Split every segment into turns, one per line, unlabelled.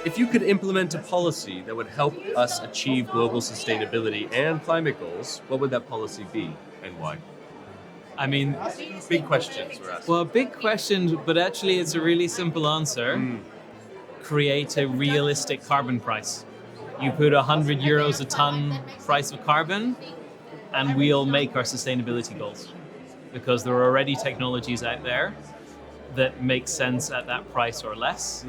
If you could implement a policy that would help us achieve global sustainability and climate goals, what would that policy be and why?
I mean,
Big questions we're asking.
well, big question, but actually it's a really simple answer. Create a realistic carbon price. You put 100 euros a ton price of carbon, and we'll make our sustainability goals. Because there are already technologies out there that make sense at that price or less.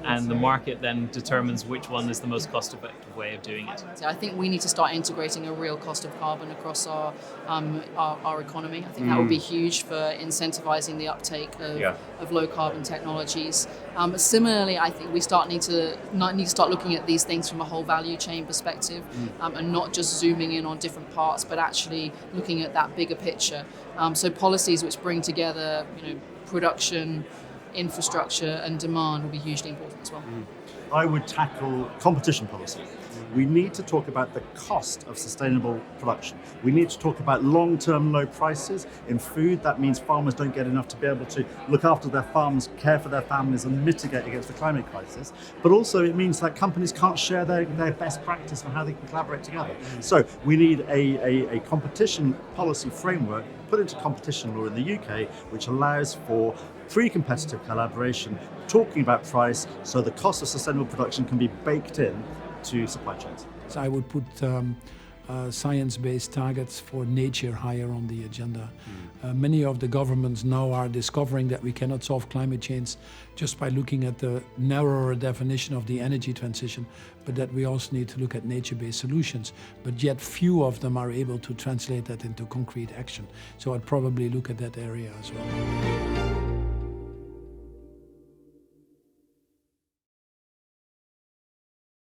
And the market then determines which one is the most cost-effective way of doing it.
So I think we need to start integrating a real cost of carbon across our economy. I think that would be huge for incentivizing the uptake of low carbon technologies. Similarly, I think we need to start looking at these things from a whole value chain perspective, and not just zooming in on different parts, but actually looking at that bigger picture. So policies which bring together, production, infrastructure and demand will be hugely important as well.
I would tackle competition policy. We need to talk about the cost of sustainable production. We need to talk about long-term low prices in food. That means farmers don't get enough to be able to look after their farms, care for their families and mitigate against the climate crisis. But also it means that companies can't share their best practice on how they can collaborate together. So we need a competition policy framework put into competition law in the UK, which allows for free competitive collaboration, talking about price, so the cost of sustainable production can be baked in to supply chains.
So I would put science-based targets for nature higher on the agenda. Many of the governments now are discovering that we cannot solve climate change just by looking at the narrower definition of the energy transition, but that we also need to look at nature-based solutions. But yet few of them are able to translate that into concrete action. So I'd probably look at that area as well.